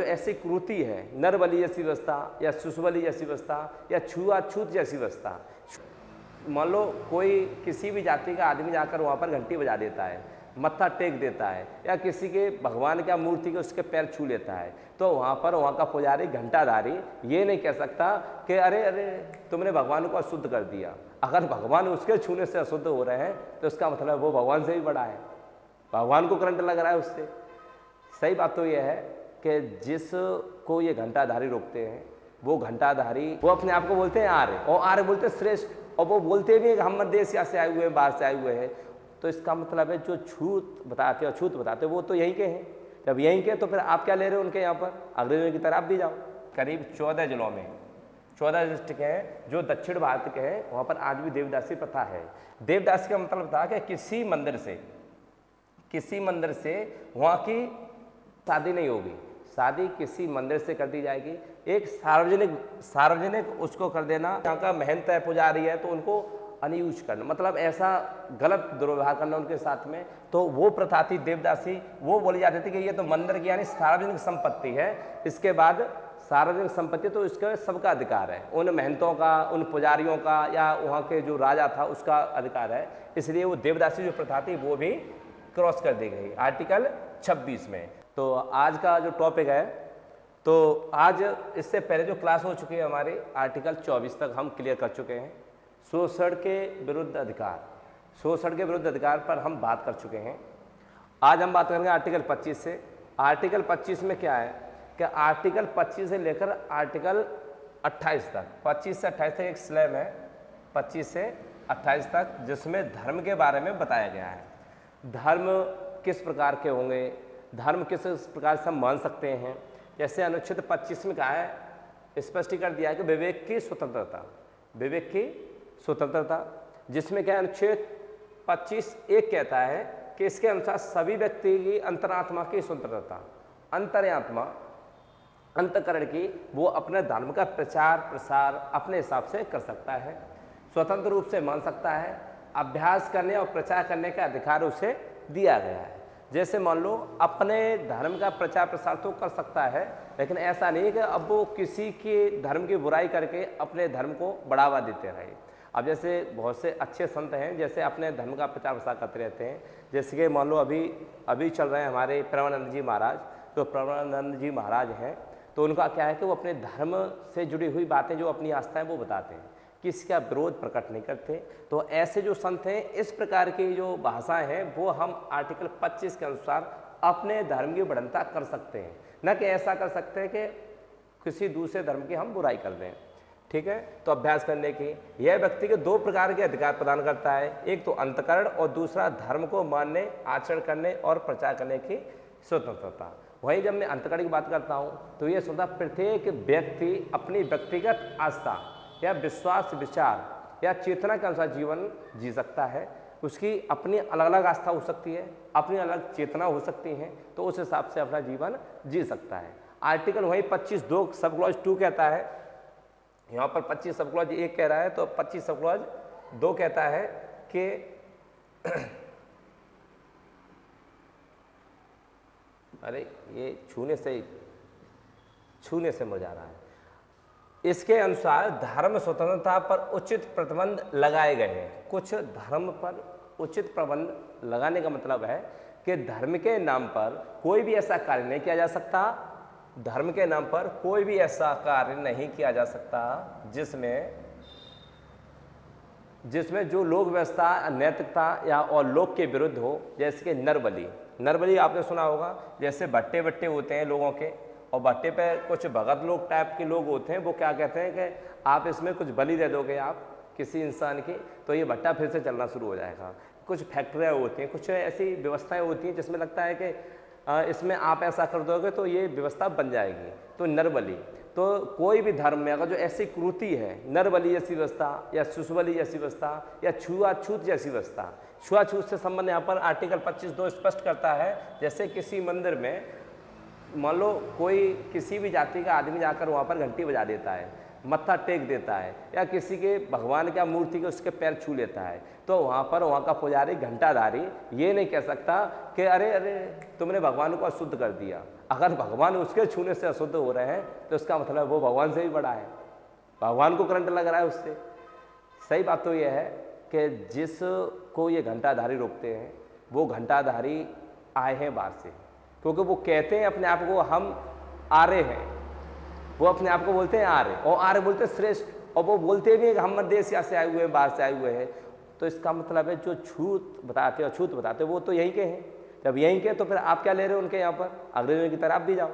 जो ऐसी कृति है, नरबलि जैसी व्यवस्था या शिशुबलि जैसी व्यवस्था या छुआछूत जैसी व्यवस्था, मान लो कोई किसी भी जाति का आदमी जाकर वहाँ पर घंटी बजा देता है, मत्था टेक देता है, या किसी के भगवान का मूर्ति के उसके पैर छू लेता है, तो वहाँ पर वहाँ का पुजारी घंटाधारी ये नहीं कह सकता कि अरे अरे तुमने भगवान को अशुद्ध कर दिया। अगर भगवान उसके छूने से अशुद्ध हो रहे हैं तो इसका मतलब वो भगवान से भी बड़ा है, भगवान को करंट लग रहा है उससे। सही बात तो यह है कि जिसको ये घंटाधारी रोकते हैं वो घंटाधारी वो अपने आप को बोलते हैं आर्य, और आर्य बोलते हैं श्रेष्ठ, और वो बोलते भी हैं कि हम मध्य एशिया से आए हुए हैं, बाहर से आए हुए हैं। तो इसका मतलब है जो छूत बताते हैं, अछूत बताते हैं, वो तो यहीं के हैं। जब यहीं के तो फिर आप क्या ले रहे हो उनके यहाँ पर? अंग्रेजों की तरफ आप भी जाओ। करीब 14 जिलों में 14 डिस्ट्रिक्ट हैं जो दक्षिण भारत के हैं, वहाँ पर आज भी देवदासी प्रथा है। देवदासी का मतलब था कि किसी मंदिर से वहाँ की शादी नहीं होगी, शादी किसी मंदिर से कर दी जाएगी। एक सार्वजनिक उसको कर देना, यहाँ का महंत है, पुजारी है, तो उनको अनयूज करना, मतलब ऐसा गलत दुर्व्यवहार करना उनके साथ में। तो वो प्रथा थी देवदासी। वो बोली जाती थी कि ये तो मंदिर की यानी सार्वजनिक संपत्ति है, इसके बाद सार्वजनिक संपत्ति तो इसका सबका अधिकार है, उन महंतों का, उन पुजारियों का, या वहाँ के जो राजा था उसका अधिकार है। इसलिए वो देवदासी जो प्रथा थी वो भी क्रॉस कर दी गई आर्टिकल 26 में। तो आज का जो टॉपिक है, तो आज इससे पहले जो क्लास हो चुकी है हमारी आर्टिकल 24 तक हम क्लियर कर चुके हैं। शोषण के विरुद्ध अधिकार पर हम बात कर चुके हैं। आज हम बात करेंगे आर्टिकल 25 से। आर्टिकल 25 में क्या है कि आर्टिकल 25 से लेकर आर्टिकल 28 तक, 25 से 28 तक एक स्लैब है, 25 से 28 तक, जिसमें धर्म के बारे में बताया गया है। धर्म किस प्रकार के होंगे, धर्म किस प्रकार से हम मान सकते हैं। जैसे अनुच्छेद 25 में कहा है, स्पष्टीकरण दिया है कि विवेक की स्वतंत्रता, जिसमें क्या अनुच्छेद 25(1) कहता है कि इसके अनुसार सभी व्यक्ति की अंतरात्मा की स्वतंत्रता, अंतकरण की, वो अपने धर्म का प्रचार प्रसार अपने हिसाब से कर सकता है, स्वतंत्र रूप से मान सकता है, अभ्यास करने और प्रचार करने का अधिकार उसे दिया गया है। जैसे मान लो अपने धर्म का प्रचार प्रसार तो कर सकता है, लेकिन ऐसा नहीं है कि अब वो किसी के धर्म की बुराई करके अपने धर्म को बढ़ावा देते रहे। अब जैसे बहुत से अच्छे संत हैं जैसे अपने धर्म का प्रचार प्रसार करते रहते हैं, जैसे कि मान लो अभी चल रहे हैं हमारे प्रेमानंद जी महाराज। तो प्रेमानंद जी महाराज हैं तो उनका क्या है कि वो अपने धर्म से जुड़ी हुई बातें, जो अपनी आस्था है वो बताते हैं, किसी का विरोध प्रकट नहीं करते। तो ऐसे जो संत हैं, इस प्रकार की जो भाषाएं हैं वो हम आर्टिकल 25 के अनुसार अपने धर्म की बढ़ंता कर सकते हैं, न कि ऐसा कर सकते हैं कि किसी दूसरे धर्म की हम बुराई कर दें। ठीक है, तो अभ्यास करने की यह व्यक्ति के 2 प्रकार के अधिकार प्रदान करता है, एक तो अंतकरण और दूसरा धर्म को मानने, आचरण करने और प्रचार करने की स्वतंत्रता। वहीं जब मैं अंतकरण की बात करता हूँ तो ये स्वतः प्रत्येक व्यक्ति अपनी व्यक्तिगत आस्था या विश्वास, विचार या चेतना के अनुसार जीवन जी सकता है। उसकी अपनी अलग अलग आस्था हो सकती है, अपनी अलग चेतना हो सकती है, तो उस हिसाब से अपना जीवन जी सकता है। आर्टिकल वहीं 25(2) सब क्लॉज 2 कहता है, यहाँ पर 25 सब क्लॉज 1 कह रहा है, तो 25 सब क्लॉज 2 कहता है कि अरे ये छूने से मर जा रहा है। इसके अनुसार धर्म स्वतंत्रता पर उचित प्रतिबंध लगाए गए हैं। कुछ धर्म पर उचित प्रतिबंध लगाने का मतलब है कि धर्म के नाम पर कोई भी ऐसा कार्य नहीं किया जा सकता, धर्म के नाम पर कोई भी ऐसा कार्य नहीं किया जा सकता जिसमें जो लोक व्यवस्था, नैतिकता या और लोक के विरुद्ध हो। जैसे कि नरबली आपने सुना होगा। जैसे भट्टे होते हैं लोगों के, और भट्टे पे कुछ भगत लोग टाइप के लोग होते हैं, वो क्या कहते हैं कि आप इसमें कुछ बलि दे दोगे आप किसी इंसान की, तो ये भट्टा फिर से चलना शुरू हो जाएगा। कुछ फैक्ट्रियाँ होती हैं, कुछ ऐसी व्यवस्थाएं होती हैं जिसमें लगता है कि इसमें आप ऐसा कर दोगे तो ये व्यवस्था बन जाएगी। तो नरबली, तो कोई भी धर्म में अगर जो ऐसी कृति है, नरबली जैसी व्यवस्था या शिशुबलि जैसी व्यवस्था या छुआछूत जैसी व्यवस्था, छुआछूत से संबंध यहाँ पर आर्टिकल 25(2) स्पष्ट करता है। जैसे किसी मंदिर में मान लो कोई किसी भी जाति का आदमी जाकर वहाँ पर घंटी बजा देता है, मत्था टेक देता है, या किसी के भगवान का मूर्ति के उसके पैर छू लेता है, तो वहाँ पर वहाँ का पुजारी घंटाधारी ये नहीं कह सकता कि अरे अरे तुमने भगवान को अशुद्ध कर दिया। अगर भगवान उसके छूने से अशुद्ध हो रहे हैं तो इसका मतलब वो भगवान से भी बड़ा है, भगवान को करंट लग रहा है उससे। सही बात तो यह है कि जिसको ये घंटाधारी रोकते हैं वो घंटाधारी आए हैं बाहर से, क्योंकि वो कहते हैं अपने आप को हम आर्य हैं, वो अपने आप को बोलते हैं आर्य, और आर्य बोलते हैं श्रेष्ठ, और वो बोलते भी हैं कि हम मध्य एशिया से आए हुए हैं, बाहर से आए हुए हैं। तो इसका मतलब है जो छूत बताते हैं, अछूत बताते हैं, वो तो यहीं के हैं। जब यहीं के तो फिर आप क्या ले रहे हो उनके यहाँ पर, अंग्रेजों की तरह आप भी जाओ।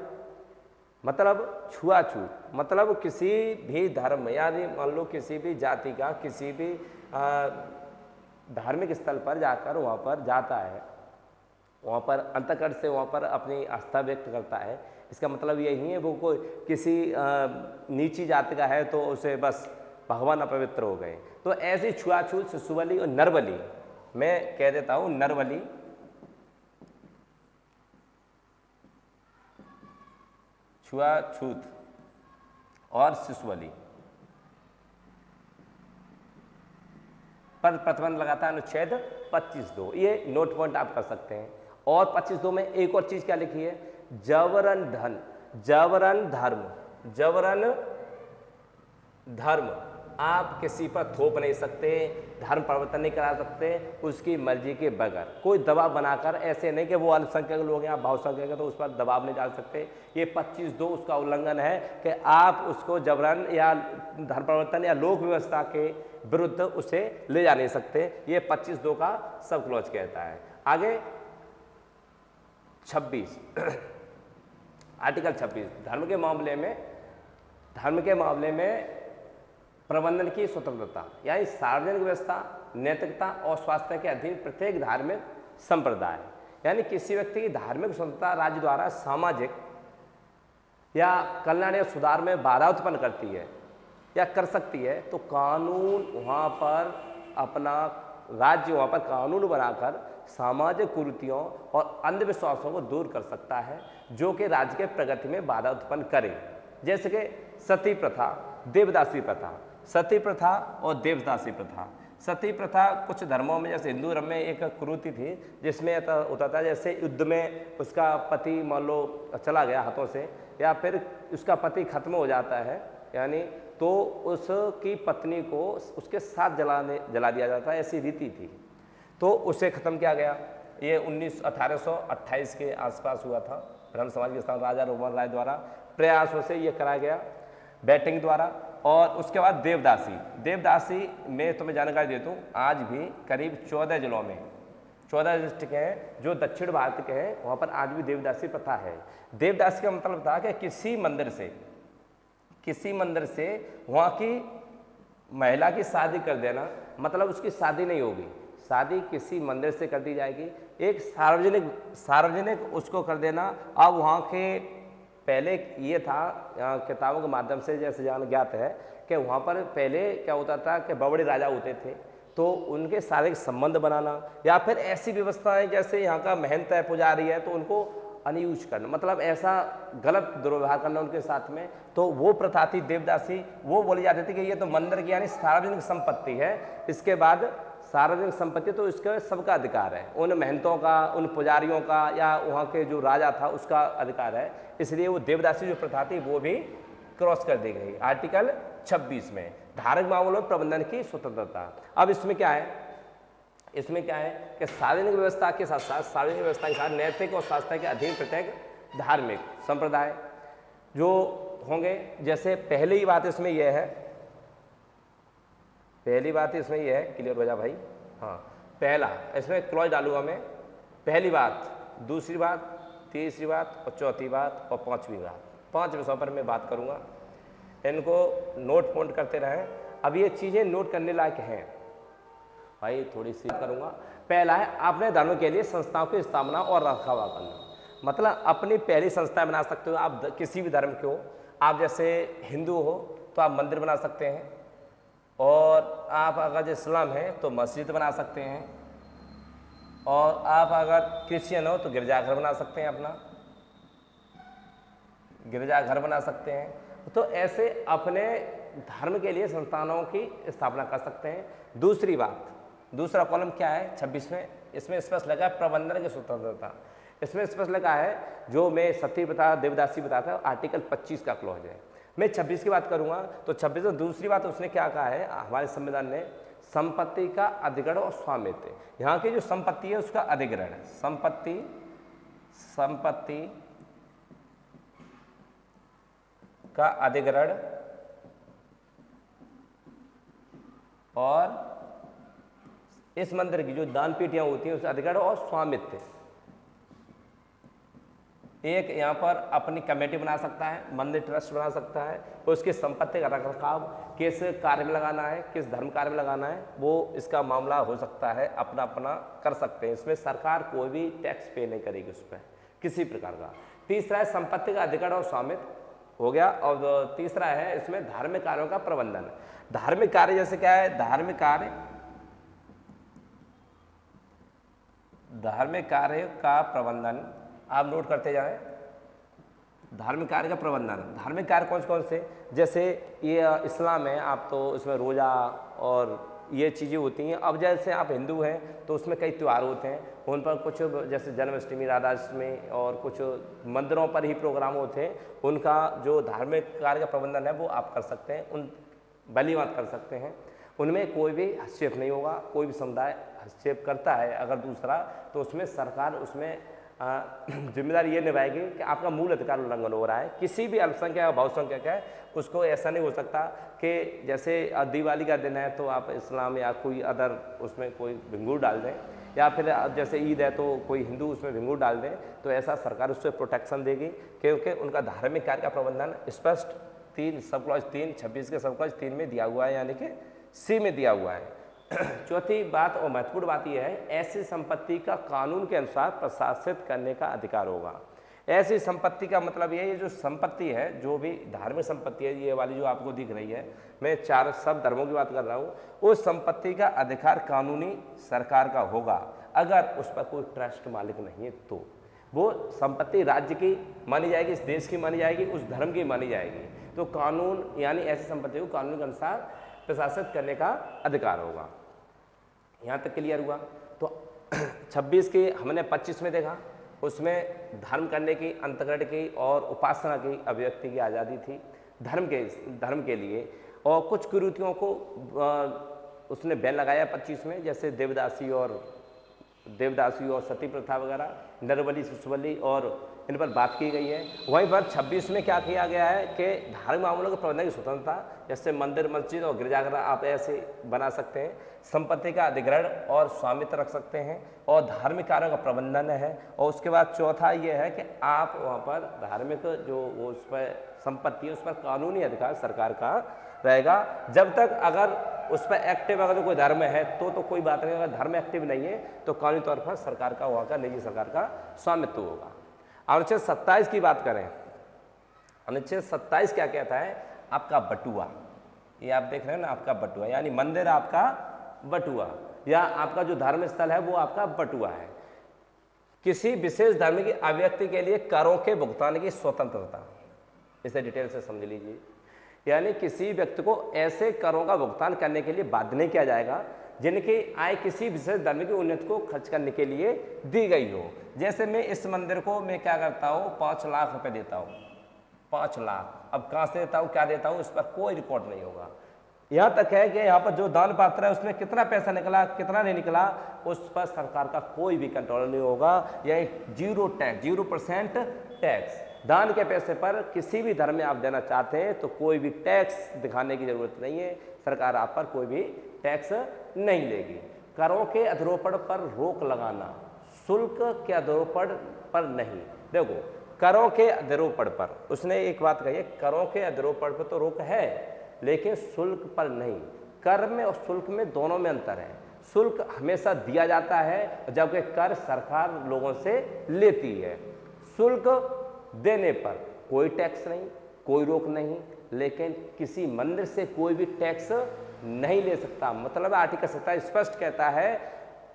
मतलब छुआछूत, मतलब किसी भी धर्म, यानी मान लो किसी भी जाति का किसी भी धार्मिक स्थल पर जाकर वहाँ पर जाता है, वहाँ पर अंतःकरण से वहाँ पर अपनी आस्था व्यक्त करता है, इसका मतलब यही है वो कोई किसी नीची जाति का है तो उसे बस भगवान अपवित्र हो गए। तो ऐसी छुआछूत, शिशुबलि और नरबलि, मैं कह देता हूँ नरबलि, छुआछूत और शिशुबलि पर प्रतिबंध लगाता है अनुच्छेद 25(2), ये नोट पॉइंट आप कर सकते हैं। और 25(2) में एक और चीज क्या लिखी है, जबरन धन, जबरन धर्म, जबरन धर्म, आप किसी पर थोप नहीं सकते, धर्म परिवर्तन नहीं करा सकते उसकी मर्जी के बगैर, कोई दबाव बनाकर, ऐसे नहीं कि वो अल्पसंख्यक लोग हैं आप बहुसंख्यक हैं तो उस पर दबाव नहीं डाल सकते। ये 25(2) उसका उल्लंघन है कि आप उसको जबरन या धर्म परिवर्तन या लोक व्यवस्था के विरुद्ध उसे ले जा नहीं सकते। ये 25(2) का सब क्लॉज कहता है। आगे 26 आर्टिकल 26, धर्म के मामले में प्रबंधन की स्वतंत्रता, यानी सार्वजनिक व्यवस्था, नैतिकता और स्वास्थ्य के अधीन प्रत्येक धार्मिक संप्रदाय, यानी किसी व्यक्ति की धार्मिक स्वतंत्रता राज्य द्वारा सामाजिक या कल्याण या सुधार में बाधा उत्पन्न करती है या कर सकती है तो कानून वहाँ पर अपना, राज्य वहाँ पर कानून बनाकर सामाजिक कुरीतियों और अंधविश्वासों को दूर कर सकता है जो कि राज्य के प्रगति में बाधा उत्पन्न करे। जैसे कि सती प्रथा, देवदासी प्रथा, सती प्रथा और देवदासी प्रथा। सती प्रथा कुछ धर्मों में, जैसे हिंदू धर्म में एक कुरीति थी जिसमें होता था जैसे युद्ध में उसका पति मान लो चला गया हाथों से, या फिर उसका पति खत्म हो जाता है, यानी तो उसकी पत्नी को उसके साथ जला दिया जाता है, ऐसी रीति थी। तो उसे ख़त्म किया गया। ये 1828 के आसपास हुआ था। ब्रह्म समाज के स्थान राजा रोमन राय द्वारा प्रयासों से ये कराया गया, बैटिंग द्वारा। और उसके बाद देवदासी में तुम्हें जानकारी देता हूँ, आज भी करीब 14 जिलों में 14 डिस्ट्रिक्ट हैं जो दक्षिण भारत के हैं, वहाँ पर आज भी देवदासी प्रथा है। देवदासी का मतलब था कि किसी मंदिर से वहाँ की महिला की शादी कर देना, मतलब उसकी शादी नहीं होगी, शादी किसी मंदिर से कर दी जाएगी, एक सार्वजनिक उसको कर देना। अब वहाँ के पहले ये था, किताबों के माध्यम से जैसे जान ज्ञात है कि वहाँ पर पहले क्या होता था कि बड़े राजा होते थे तो उनके सारे संबंध बनाना, या फिर ऐसी व्यवस्थाएं जैसे यहाँ का महंत है, पुजारी है, तो उनको अनयूज करना, मतलब ऐसा गलत दुर्व्यवहार करना उनके साथ में। तो वो प्रथा थी देवदासी। वो बोली जाती थी कि ये तो मंदिर की यानी सार्वजनिक संपत्ति है, इसके बाद सार्वजनिक संपत्ति तो इसका सबका अधिकार है, उन महंतों का, उन पुजारियों का, या वहाँ के जो राजा था उसका अधिकार है। इसलिए वो देवदासी जो प्रथा थी वो भी क्रॉस कर दी गई आर्टिकल 26 में, धार्मिक मामलों में प्रबंधन की स्वतंत्रता। अब इसमें क्या है कि सार्वजनिक व्यवस्था के साथ नैतिक और शास्त्र के अधीन प्रत्येक धार्मिक संप्रदाय जो होंगे। जैसे पहली बात इसमें यह है, क्लियर हो जा भाई। हाँ, पहला इसमें क्लॉज डालूंगा मैं, पहली बात, दूसरी बात, तीसरी बात और चौथी बात और पांचवी बात, 5 विषयों पर मैं बात करूंगा, इनको नोट पॉइंट करते रहें। अब ये चीज़ें नोट करने लायक हैं भाई, थोड़ी सी करूंगा। पहला है अपने धर्म के लिए संस्थाओं की स्थापना और रखरखाव करना, मतलब अपनी पहली संस्थाएं बना सकते हो आप किसी भी धर्म के हो। आप जैसे हिंदू हो तो आप मंदिर बना सकते हैं, और आप अगर इस्लाम है तो मस्जिद बना सकते हैं, और आप अगर क्रिश्चियन हो तो गिरजाघर बना सकते हैं, अपना गिरजाघर बना सकते हैं। तो ऐसे अपने धर्म के लिए संस्थानों की स्थापना कर सकते हैं। दूसरा कॉलम क्या है 26 में, इसमें स्पष्ट लगा प्रबंधन की स्वतंत्रता, इसमें स्पष्ट लिखा है, जो मैं सती प्रथा देवदासी बताता हूँ, आर्टिकल 25 का क्लॉज है। मैं 26 की बात करूंगा तो 26 में दूसरी बात उसने क्या कहा है, हमारे संविधान ने संपत्ति का अधिग्रहण और स्वामित्व, यहाँ की जो संपत्ति है उसका अधिग्रहण, संपत्ति का अधिग्रहण और इस मंदिर की जो दान पेटियां होती हैं उसका अधिग्रहण और स्वामित्व, एक यहाँ पर अपनी कमेटी बना सकता है, मंदिर ट्रस्ट बना सकता है, उसकी संपत्ति का रखरखाव किस कार्य में लगाना है, किस धर्म कार्य में लगाना है, वो इसका मामला हो सकता है, अपना अपना कर सकते हैं। इसमें सरकार कोई भी टैक्स पे नहीं करेगी उस पर किसी प्रकार का। तीसरा है संपत्ति का अधिग्रहण और स्वामित्व हो गया। और तीसरा है इसमें धार्मिक कार्यों का प्रबंधन। धार्मिक कार्य जैसे क्या है, धार्मिक कार्य का प्रबंधन आप नोट करते जाएं। धार्मिक कार्य का प्रबंधन, धार्मिक कार्य कौन कौन से, जैसे ये इस्लाम है, आप तो इसमें रोज़ा और ये चीज़ें होती हैं। अब जैसे आप हिंदू हैं तो उसमें कई त्यौहार होते हैं, उन पर कुछ जैसे जन्माष्टमी, राधाष्टमी और कुछ मंदिरों पर ही प्रोग्राम होते हैं, उनका जो धार्मिक कार्य का प्रबंधन है वो आप कर सकते हैं, उन बलिवाद कर सकते हैं। उनमें कोई भी हस्तक्षेप नहीं होगा, कोई भी समुदाय हस्तक्षेप करता है अगर दूसरा, तो उसमें सरकार उसमें जिम्मेदारी ये निभाएगी कि आपका मूल अधिकार उल्लंघन हो रहा है। किसी भी अल्पसंख्यक या बहुसंख्यक है उसको ऐसा नहीं हो सकता कि जैसे दिवाली का दिन है तो आप इस्लाम या कोई अदर उसमें कोई भिंगूर डाल दें, या फिर जैसे ईद है तो कोई हिंदू उसमें भिंगूर डाल दें, तो ऐसा सरकार उससे प्रोटेक्शन देगी, क्योंकि उनका धार्मिक कार्य का प्रबंधन स्पष्ट 3 सब क्लॉज 3 26 के सब क्लॉज 3 में दिया हुआ है, यानी कि सी में दिया हुआ है। चौथी बात और महत्वपूर्ण बात यह है, ऐसी संपत्ति का कानून के अनुसार प्रशासित करने का अधिकार होगा। ऐसी संपत्ति का मतलब ये जो संपत्ति है, जो भी धार्मिक संपत्ति है, ये वाली जो आपको दिख रही है, मैं 4 सब धर्मों की बात कर रहा हूँ, उस संपत्ति का अधिकार कानूनी सरकार का होगा। अगर उस पर कोई ट्रस्ट मालिक नहीं है तो वो संपत्ति राज्य की मानी जाएगी, इस देश की मानी जाएगी, उस धर्म की मानी जाएगी। तो कानून यानी ऐसी संपत्ति को कानून के अनुसार प्रशासित करने का अधिकार होगा। यहाँ तक क्लियर हुआ। तो 26 की हमने 25 में देखा, उसमें धर्म करने की, अंतकरण की और उपासना की अभिव्यक्ति की आज़ादी थी धर्म के लिए। और कुछ कुरीतियों को उसने बैन लगाया 25 में, जैसे देवदासी और सती प्रथा वगैरह, नरबली, शिशुबली, और इन पर बात की गई है। वहीं पर 26 में क्या किया गया है कि धार्मिक मामलों के प्रबंधन की स्वतंत्रता, जैसे मंदिर, मस्जिद और गिरजाघर आप ऐसे बना सकते हैं, संपत्ति का अधिग्रहण और स्वामित्व रख सकते हैं, और धार्मिक कार्यों का प्रबंधन है। और उसके बाद चौथा ये है कि आप वहाँ पर धार्मिक जो वो उस पर संपत्ति है उस पर कानूनी अधिकार सरकार का रहेगा, जब तक अगर उस पर एक्टिव अगर कोई धर्म है तो कोई बात नहीं। अगर धर्म एक्टिव नहीं है तो कानूनी तौर पर सरकार का वहाँ का निजी सरकार का स्वामित्व होगा। अनुच्छेद 27 की बात करें, अनुच्छेद 27 क्या कहता है, आपका बटुआ, ये आप देख रहे हैं ना, आपका बटुआ यानी मंदिर आपका बटुआ, या आपका जो धार्मिक स्थल है वो आपका बटुआ है। किसी विशेष धर्म की अभिव्यक्ति के लिए करों के भुगतान की स्वतंत्रता, इसे डिटेल से समझ लीजिए। यानी किसी व्यक्ति को ऐसे करों का भुगतान करने के लिए बाध्य नहीं किया जाएगा जिनकी आय किसी विशेष धर्म की उन्नति को खर्च करने के लिए दी गई हो। जैसे मैं इस मंदिर को मैं क्या करता हूँ, 5 लाख रुपए देता हूँ, 5 लाख। अब कहाँ से देता हूँ, क्या देता हूँ, इस पर कोई रिकॉर्ड नहीं होगा। यहाँ तक है कि यहाँ पर जो दान पात्र है उसमें कितना पैसा निकला, कितना नहीं निकला, उस पर सरकार का कोई भी कंट्रोल नहीं होगा। यह 0% टैक्स। दान के पैसे पर किसी भी धर्म में आप देना चाहते हैं तो कोई भी टैक्स दिखाने की जरूरत नहीं है, सरकार आप पर कोई भी टैक्स नहीं लेगी। करों के अधिरोपण पर रोक लगाना, शुल्क के अधिरोपण पर नहीं। देखो, करों के अधिरोपण पर उसने एक बात कही है, करों के अधिरोपण पर तो रोक है लेकिन शुल्क पर नहीं। कर में और शुल्क में दोनों में अंतर है। शुल्क हमेशा दिया जाता है जबकि कर सरकार लोगों से लेती है। शुल्क देने पर कोई टैक्स नहीं, कोई रोक नहीं, लेकिन किसी मंदिर से कोई भी टैक्स नहीं ले सकता। मतलब आर्टिकल 27 स्पष्ट कहता है,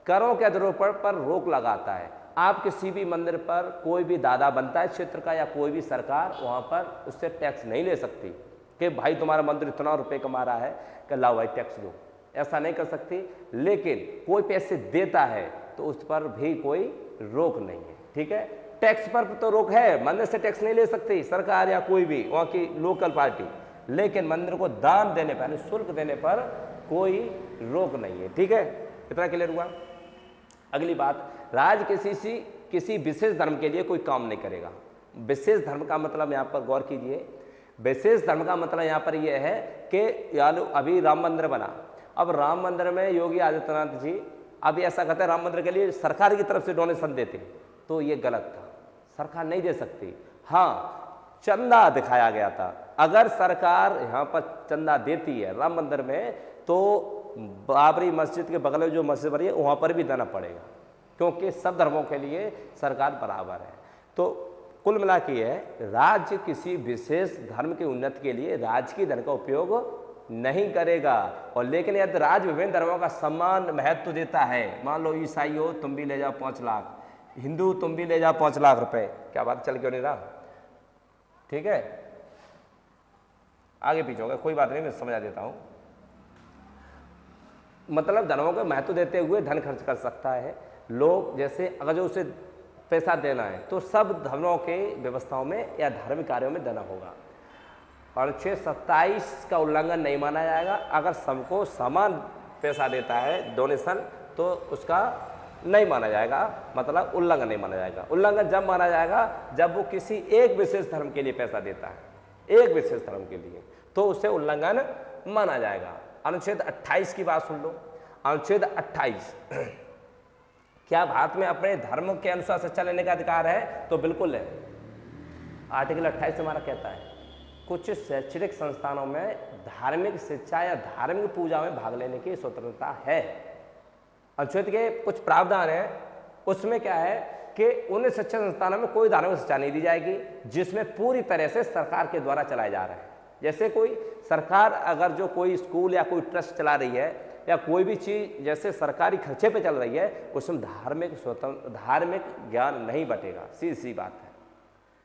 करों के अधिरोपण पर रोक लगाता है। आप किसी भी मंदिर पर कोई भी दादा बनता है क्षेत्र का या कोई भी सरकार, वहाँ पर उससे टैक्स नहीं ले सकती कि भाई तुम्हारा मंदिर इतना रुपए कमा रहा है कि लाओ भाई टैक्स दो, ऐसा नहीं कर सकती। लेकिन कोई पैसे देता है तो उस पर भी कोई रोक नहीं है। ठीक है। टैक्स पर तो रोक है, मंदिर से टैक्स नहीं ले सकती सरकार या कोई भी वहाँ की लोकल पार्टी, लेकिन मंदिर को दान देने पर, शुल्क देने पर कोई रोक नहीं है, ठीक है। इतना क्लियर हुआ। अगली बात, राज किसी विशेष धर्म के लिए कोई काम नहीं करेगा। विशेष धर्म का मतलब यहाँ पर गौर कीजिए, विशेष धर्म का मतलब यहाँ पर यह है कि यार अभी राम मंदिर बना, अब राम मंदिर में योगी आदित्यनाथ जी अभी ऐसा कहते हैं राम मंदिर के लिए सरकार की तरफ से डोनेशन देते, तो ये गलत था, सरकार नहीं दे सकती। हाँ, चंदा दिखाया गया था, अगर सरकार यहाँ पर चंदा देती है राम मंदिर में तो बाबरी मस्जिद के बगल में जो मस्जिद बनी है वहाँ पर भी देना पड़ेगा, क्योंकि सब धर्मों के लिए सरकार बराबर है। तो कुल मिला के है, राज्य किसी विशेष धर्म की उन्नति के लिए राजकीय धन का उपयोग नहीं करेगा। और लेकिन यदि राज्य विभिन्न धर्मों का समान महत्व देता है, मान लो ईसाई हो तुम भी ले जाओ 5 लाख, हिंदू तुम भी ले जाओ 5 लाख रुपए, क्या बात चल क्यों नहीं रहा, ठीक है। आगे पीछे होगा कोई बात नहीं, मैं समझा देता हूं। मतलब धर्मों को महत्व देते हुए धन खर्च कर सकता है लोग, जैसे अगर जो उसे पैसा देना है तो सब धर्मों के व्यवस्थाओं में या धार्मिक कार्यों में देना होगा। अनुच्छेद 27 का उल्लंघन नहीं माना जाएगा। अगर सबको समान पैसा देता है डोनेशन तो उसका नहीं माना जाएगा, मतलब उल्लंघन नहीं माना जाएगा। उल्लंघन जब माना जाएगा जब वो किसी एक विशेष धर्म के लिए पैसा देता है, एक विशेष धर्म के लिए, तो उसे उल्लंघन माना जाएगा। अनुच्छेद 28 की बात सुन लो। अनुच्छेद 28, क्या भारत में अपने धर्म के अनुसार शिक्षा लेने का अधिकार है? तो बिल्कुल है। आर्टिकल 28 हमारा कहता है कुछ शैक्षणिक संस्थानों में धार्मिक शिक्षा या धार्मिक पूजा में भाग लेने की स्वतंत्रता है। अनुच्छेद के कुछ प्रावधान है, उसमें क्या है कि उन शिक्षण संस्थानों में कोई धार्मिक शिक्षा नहीं दी जाएगी जिसमें पूरी तरह से सरकार के द्वारा चलाए जा रहे हैं। जैसे कोई सरकार अगर जो कोई स्कूल या कोई ट्रस्ट चला रही है या कोई भी चीज़ जैसे सरकारी खर्चे पे चल रही है, उसमें धार्मिक ज्ञान नहीं बटेगा, सीधी बात है।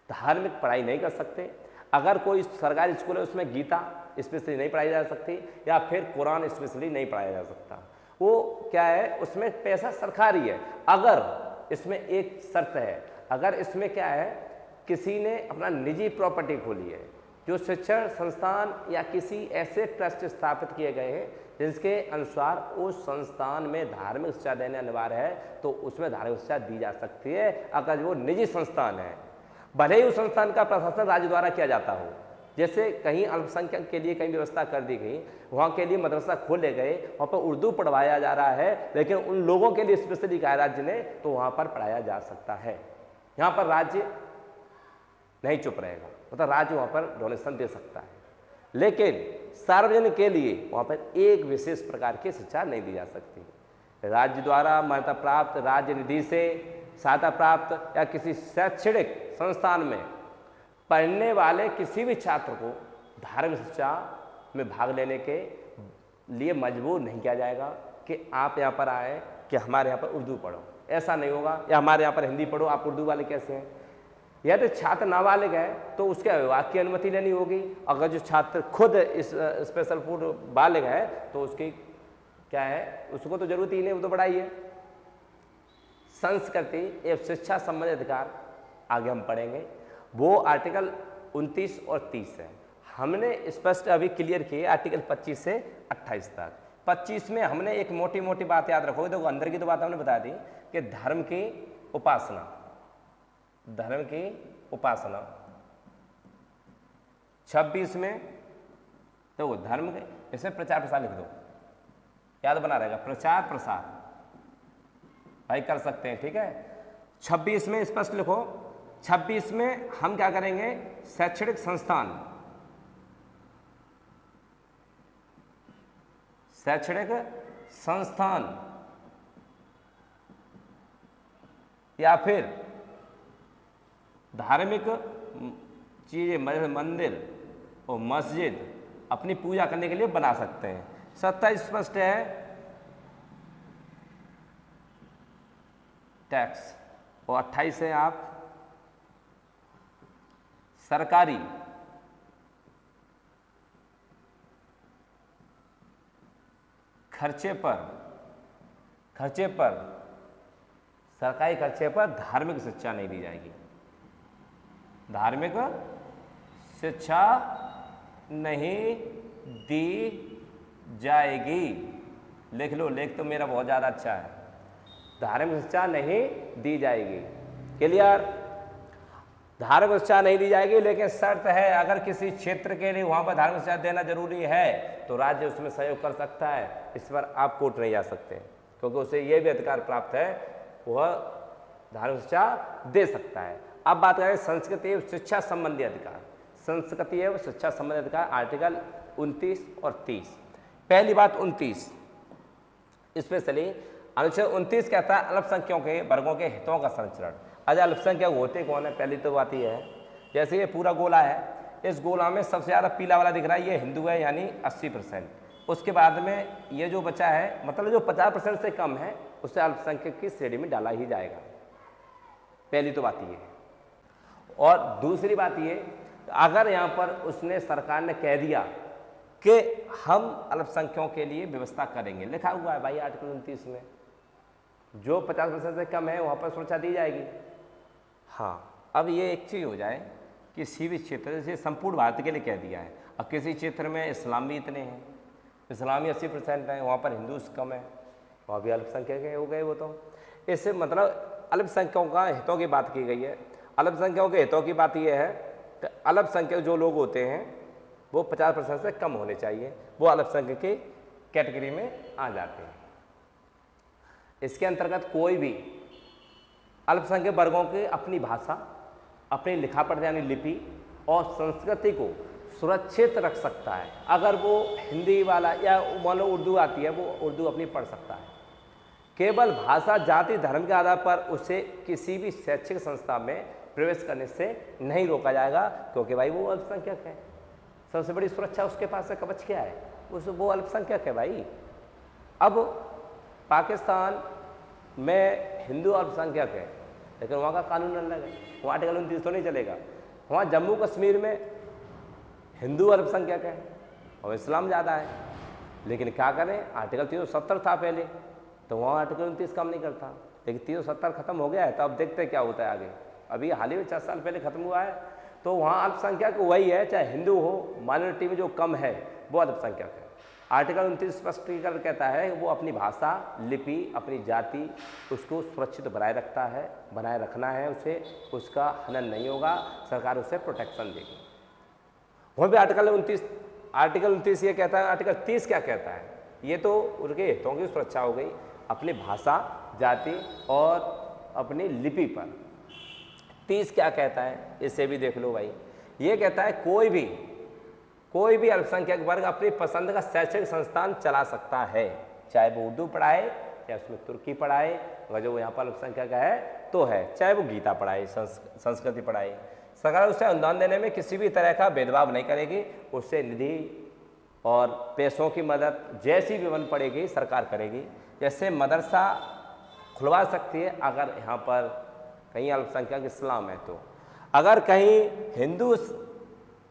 धार्मिक पढ़ाई नहीं कर सकते। अगर कोई सरकारी स्कूल है उसमें गीता स्पेशली नहीं पढ़ाई जा सकती या फिर कुरान स्पेशली नहीं पढ़ाया जा सकता। वो क्या है, उसमें पैसा सरकारी है। अगर इसमें एक शर्त है, अगर इसमें क्या है किसी ने अपना निजी प्रॉपर्टी खोली है, जो शिक्षण संस्थान या किसी ऐसे ट्रस्ट स्थापित किए गए हैं जिसके अनुसार उस संस्थान में धार्मिक शिक्षा देना अनिवार्य है, तो उसमें धार्मिक शिक्षा दी जा सकती है अगर वो निजी संस्थान है, भले ही उस संस्थान का प्रशासन राज्य द्वारा किया जाता हो। जैसे कहीं अल्पसंख्यक के लिए कहीं व्यवस्था कर दी गई, वहाँ के लिए मदरसा खोले गए, वहाँ पर उर्दू पढ़वाया जा रहा है, लेकिन उन लोगों के लिए स्पेशली कहा राज्य ने, तो वहाँ पर पढ़ाया जा सकता है। यहाँ पर राज्य नहीं चुप रहेगा, मतलब राज्य वहाँ पर डोनेशन दे सकता है, लेकिन सार्वजनिक के लिए वहाँ पर एक विशेष प्रकार की शिक्षा नहीं दी जा सकती। राज्य द्वारा मान्यता प्राप्त, राज्य निधि से सहायता प्राप्त या किसी शैक्षणिक संस्थान में पढ़ने वाले किसी भी छात्र को धार्मिक शिक्षा में भाग लेने के लिए मजबूर नहीं किया जाएगा कि आप यहाँ पर आए कि हमारे यहाँ पर उर्दू पढ़ो, ऐसा नहीं होगा, या हमारे यहाँ पर हिंदी पढ़ो, आप उर्दू वाले कैसे हैं। यदि छात्र नाबालिग है तो उसके अभिभावक की अनुमति लेनी होगी। अगर जो छात्र खुद इस स्पेशल फूड बालिग है तो उसकी क्या है, उसको तो जरूरत ही नहीं, वो तो पढ़ाई है। संस्कृति एवं शिक्षा संबंधी अधिकार आगे हम पढ़ेंगे, वो आर्टिकल 29 और 30 है। हमने स्पष्ट अभी क्लियर किए आर्टिकल 25 से 28 तक। 25 में हमने एक मोटी मोटी बात याद रखोगे, देखो अंदर की तो बात हमने बता दी कि धर्म की उपासना, धर्म की उपासना। 26 में देखो धर्म के, इसमें प्रचार प्रसार लिख दो, याद बना रहेगा, प्रचार प्रसार भाई कर सकते हैं, ठीक है। 26 में स्पष्ट लिखो। 26 में हम क्या करेंगे, शैक्षणिक संस्थान, शैक्षणिक संस्थान या फिर धार्मिक चीजें, मंदिर और मस्जिद अपनी पूजा करने के लिए बना सकते हैं। 27 स्पष्ट है, टैक्स, और 28 है आप सरकारी खर्चे पर सरकारी खर्चे पर धार्मिक शिक्षा नहीं दी जाएगी। धार्मिक शिक्षा नहीं दी जाएगी। लिख लो, लेख तो मेरा बहुत ज़्यादा अच्छा है। धार्मिक शिक्षा नहीं दी जाएगी। क्लियर? धार्मिक शिक्षा नहीं दी जाएगी, लेकिन शर्त है अगर किसी क्षेत्र के लिए वहाँ पर धार्मिक शिक्षा देना जरूरी है तो राज्य उसमें सहयोग कर सकता है। इस पर आप कोर्ट नहीं जा सकते, क्योंकि उसे ये भी अधिकार प्राप्त है, वह धार्मिक शिक्षा दे सकता है। अब बात करें संस्कृति एवं शिक्षा संबंधी अधिकार। संस्कृति एवं शिक्षा संबंधी अधिकार आर्टिकल 29 और 30। पहली बात 29 स्पेशली अनुच्छेद 29 कहता है अल्पसंख्यकों के वर्गों के हितों का संरक्षण। अच्छा, अल्पसंख्यक होते कौन है? पहली तो बात यह है, जैसे ये पूरा गोला है, इस गोला में सबसे ज़्यादा पीला वाला दिख रहा है, ये हिंदू है, यानी 80%। उसके बाद में ये जो बचा है, मतलब जो 50% से कम है, उसे अल्पसंख्यक की श्रेणी में डाला ही जाएगा। पहली तो बात ये है। और दूसरी बात ये, अगर यहाँ पर उसने सरकार ने कह दिया कि हम अल्पसंख्यकों के लिए व्यवस्था करेंगे, लिखा हुआ है भाई आर्टिकल 29 में, जो 50% से कम है वहाँ पर सुरक्षा दी जाएगी। हाँ, अब ये एक चीज़ हो जाए, किसी भी क्षेत्र, जैसे संपूर्ण भारत के लिए कह दिया है, अब किसी क्षेत्र में इस्लामी इतने हैं, इस्लामी 80% हैं, वहाँ पर हिंदू कम है, वहाँ भी अल्पसंख्यक हो गए वो तो। इससे मतलब अल्पसंख्यकों का हितों की बात की गई है। अल्पसंख्यकों के हितों की बात यह है कि अल्पसंख्यक जो लोग होते हैं वो 50% से कम होने चाहिए, वो अल्पसंख्यक की कैटेगरी में आ जाते हैं। इसके अंतर्गत कोई भी अल्पसंख्यक वर्गों की अपनी भाषा, अपनी लिखा पढ़ यानी लिपि और संस्कृति को सुरक्षित रख सकता है। अगर वो हिंदी वाला या मान लो उर्दू आती है, वो उर्दू अपनी पढ़ सकता है। केवल भाषा, जाति, धर्म के आधार पर उसे किसी भी शैक्षिक संस्था में प्रवेश करने से नहीं रोका जाएगा, क्योंकि भाई वो अल्पसंख्यक है। सबसे बड़ी सुरक्षा उसके पास है, कवच क्या है, वो अल्पसंख्यक है भाई। अब पाकिस्तान में हिंदू अल्पसंख्यक है, लेकिन वहाँ का कानून अलग है, वहाँ आर्टिकल 29 तो नहीं चलेगा। वहाँ जम्मू कश्मीर में हिंदू अल्पसंख्यक है और इस्लाम ज़्यादा है, लेकिन क्या करें, आर्टिकल 370 था पहले, तो वहाँ आर्टिकल 29 काम नहीं करता। लेकिन 370 खत्म हो गया है, तो अब देखते क्या होता है आगे। अभी हाल ही में 4 साल पहले खत्म हुआ है, तो वहाँ अल्पसंख्यक वही है, चाहे हिंदू हो, माइनॉरिटी में जो कम है वो अल्पसंख्यक है। आर्टिकल 29 स्पष्टीकरण कहता है वो अपनी भाषा, लिपि, अपनी जाति उसको सुरक्षित बनाए रखता है, बनाए रखना है उसे, उसका हनन नहीं होगा, सरकार उसे प्रोटेक्शन देगी। वहाँ भी आर्टिकल 29 ये कहता है। आर्टिकल 30 क्या कहता है? ये तो उनके हितों की सुरक्षा हो गई, अपनी भाषा, जाति और अपनी लिपि पर। 30 क्या कहता है, इसे भी देख लो भाई। ये कहता है कोई भी अल्पसंख्यक वर्ग अपनी पसंद का शैक्षणिक संस्थान चला सकता है, चाहे वो उर्दू पढ़ाए या उसमें तुर्की पढ़ाए, अगर जो यहाँ पर अल्पसंख्यक है तो है, चाहे वो गीता पढ़ाए, संस्कृति पढ़ाए। सरकार उसे अनुदान देने में किसी भी तरह का भेदभाव नहीं करेगी, उससे निधि और पैसों की मदद जैसी भी बन पड़ेगी सरकार करेगी। जैसे मदरसा खुलवा सकती है अगर यहाँ पर कहीं अल्पसंख्यक इस्लाम है, तो अगर कहीं हिंदू,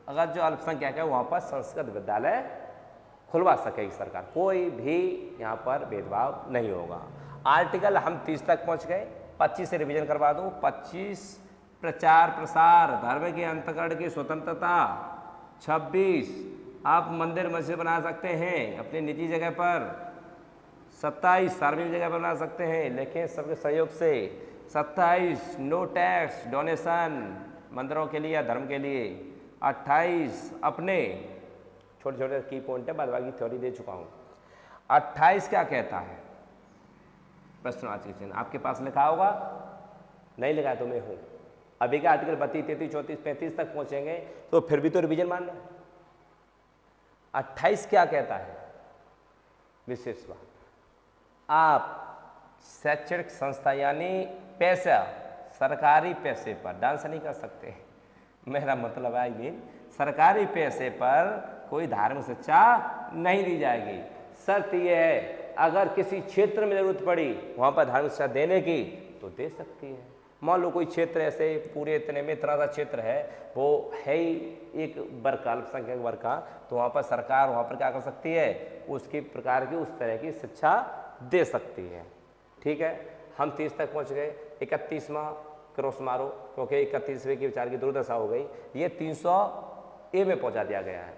अगर जो अल्पसंख्यक है वहाँ पर संस्कृत विद्यालय खुलवा सकेगी सरकार, कोई भी यहाँ पर भेदभाव नहीं होगा। आर्टिकल हम 30 तक पहुँच गए, 25 से रिवीजन करवा दूँ। 25 प्रचार प्रसार, धर्म के अंतकरण की स्वतंत्रता। 26 आप मंदिर मस्जिद बना सकते हैं अपनी निजी जगह पर। 27 सार्वजनिक जगह पर बना सकते हैं लेकिन सबके सहयोग से। 27 नो टैक्स डोनेशन मंदिरों के लिए या धर्म के लिए। 28 अपने छोटे छोटे की पॉइंट है, बाद बाकी थ्योरी दे चुका हूँ। 28 क्या कहता है? प्रश्नवाची चिन्ह आपके पास लिखा होगा, नहीं लिखा है तो मैं हूँ। अभी का आर्टिकल 32, 33, 34, 35 तक पहुँचेंगे तो फिर भी तो रिवीजन मान लें। 28 क्या कहता है? विशेष बात, आप शैक्षणिक संस्था यानी पैसा, सरकारी पैसे पर डांस नहीं कर सकते। मेरा मतलब आई मीन सरकारी पैसे पर कोई धार्मिक शिक्षा नहीं दी जाएगी। शर्त यह है अगर किसी क्षेत्र में जरूरत पड़ी वहाँ पर धार्मिक शिक्षा देने की तो दे सकती है। मान लो कोई क्षेत्र ऐसे पूरे इतने में इतना सा क्षेत्र है, वो है ही एक वर्ग का, अल्पसंख्यक वर्ग का, तो वहाँ पर सरकार वहाँ पर क्या कर सकती है, उसकी प्रकार की उस तरह की शिक्षा दे सकती है। ठीक है, हम 30 तक पहुंच गए, 31वां क्रॉस मारो क्योंकि 31वें की विचार की दुर्दशा हो गई, ये 300A में पहुंचा दिया गया है।